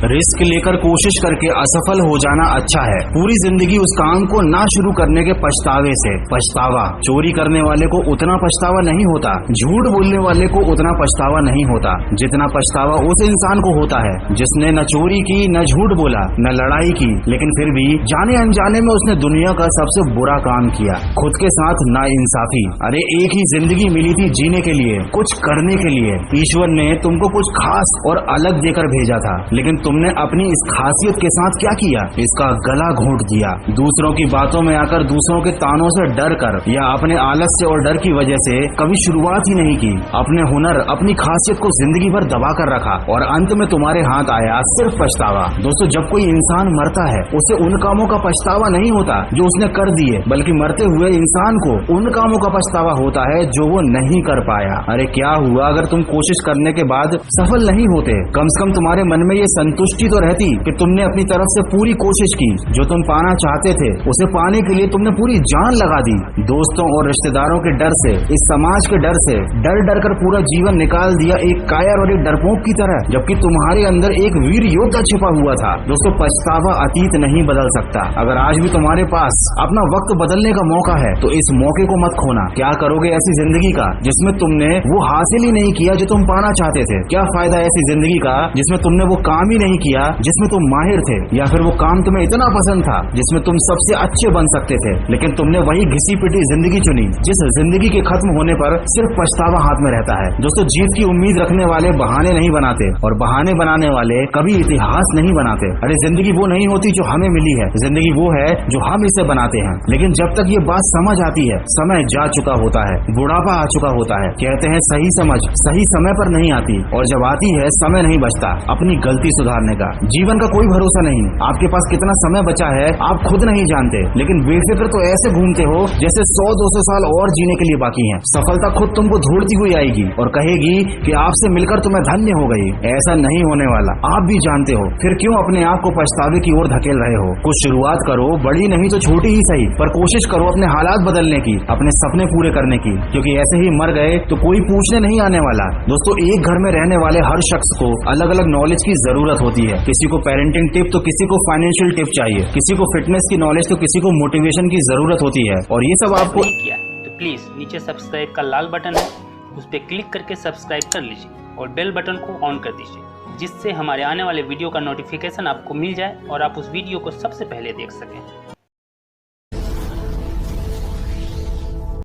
Risk लेकर कोशिश करके असफल हो जाना अच्छा है, पूरी जिंदगी उस काम को ना शुरू करने के पछतावे से। पछतावा चोरी करने वाले को उतना पछतावा नहीं होता, झूठ बोलने वाले को उतना पछतावा नहीं होता जितना पछतावा उस इंसान को होता है जिसने न चोरी की, न झूठ बोला, न लड़ाई की, लेकिन फिर भी जाने अनजाने में उसने दुनिया का सबसे बुरा काम किया, खुद के साथ नाइंसाफी। अरे एक ही जिंदगी मिली थी जीने के लिए, कुछ करने के लिए। ईश्वर ने तुमको कुछ खास और अलग देकर भेजा था, लेकिन तुमने अपनी इस खासियत के साथ क्या किया? इसका गला घोंट दिया। दूसरों की बातों में आकर, दूसरों के तानों से डर कर या अपने आलस्य और डर की वजह से कभी शुरुआत ही नहीं की। अपने हुनर, अपनी खासियत को जिंदगी भर दबा कर रखा और अंत में तुम्हारे हाथ आया सिर्फ पछतावा। दोस्तों, जब कोई इंसान मरता है उसे उन कामों का पछतावा नहीं होता जो उसने कर दिए, बल्कि मरते हुए इंसान को उन कामों का पछतावा होता है जो वो नहीं कर पाया। अरे क्या हुआ अगर तुम कोशिश करने के बाद सफल नहीं होते? कम से कम तुम्हारे मन में ये संतुष्टि तो रहती कि तुमने अपनी तरफ से पूरी कोशिश की, जो तुम पाना चाहते थे उसे पाने के लिए तुमने पूरी जान लगा दी। दोस्तों और रिश्तेदारों के डर से, इस समाज के डर से डर डर कर पूरा जीवन निकाल दिया एक कायर और एक डरपोक की तरह, जबकि तुम्हारे अंदर एक वीर योद्धा छिपा हुआ था। दोस्तों, पछतावा अतीत नहीं बदल सकता। अगर आज भी तुम्हारे पास अपना वक्त बदलने का मौका है तो इस मौके को मत खोना। क्या करोगे ऐसी जिंदगी का जिसमें तुमने वो हासिल ही नहीं किया जो तुम पाना चाहते थे? क्या फायदा ऐसी जिंदगी का जिसमें तुमने वो काम ही नहीं किया जिसमें तुम माहिर थे, या फिर वो काम तुम्हें इतना पसंद था जिसमें तुम सबसे अच्छे बन सकते थे, लेकिन तुमने वही घिसी पिटी जिंदगी चुनी जिस जिंदगी के खत्म होने पर सिर्फ पछतावा हाथ में रहता है। दोस्तों, जीत की उम्मीद रखने वाले बहाने नहीं बनाते और बहाने बनाने वाले कभी इतिहास नहीं बनाते। अरे जिंदगी वो नहीं होती जो हमें मिली है, जिंदगी वो है जो हम इसे बनाते हैं। लेकिन जब तक ये बात समझ आती है, समय जा चुका होता है, बुढ़ापा आ चुका होता है। कहते हैं सही समझ सही समय पर नहीं आती, और जब आती है समय नहीं बचता अपनी गलती सुधारने का। जीवन का कोई भरोसा नहीं, आपके पास कितना समय बचा है आप खुद नहीं जानते, लेकिन बेफिक्र तो ऐसे घूमते हो जैसे 100-200 साल और जीने के लिए बाकी हैं। सफलता खुद तुमको ढूंढती हुई आएगी और कहेगी कि आपसे मिलकर तुम्हें धन्य हो गई। ऐसा नहीं होने वाला, आप भी जानते हो। फिर क्यों अपने आप को पछतावे की ओर धकेल रहे हो? कुछ शुरुआत करो, बड़ी नहीं तो छोटी ही सही, पर कोशिश करो अपने हालात बदलने की, अपने सपने पूरे करने की, क्योंकि ऐसे ही मर गए तो कोई पूछने नहीं आने वाला। दोस्तों, एक घर में रहने वाले हर शख्स को अलग अलग नॉलेज की जरूरत होती है। किसी को पेरेंटिंग टिप तो किसी को फाइनेंशियल टिप चाहिए, किसी को फिटनेस की नॉलेज तो किसी को मोटिवेशन की जरूरत होती है, और ये सब आपको किया तो प्लीज नीचे सब्सक्राइब का लाल बटन है, उस पर क्लिक करके सब्सक्राइब कर लीजिए और बेल बटन को ऑन कर दीजिए, जिससे हमारे आने वाले वीडियो का नोटिफिकेशन आपको मिल जाए और आप उस वीडियो को सबसे पहले देख सकें।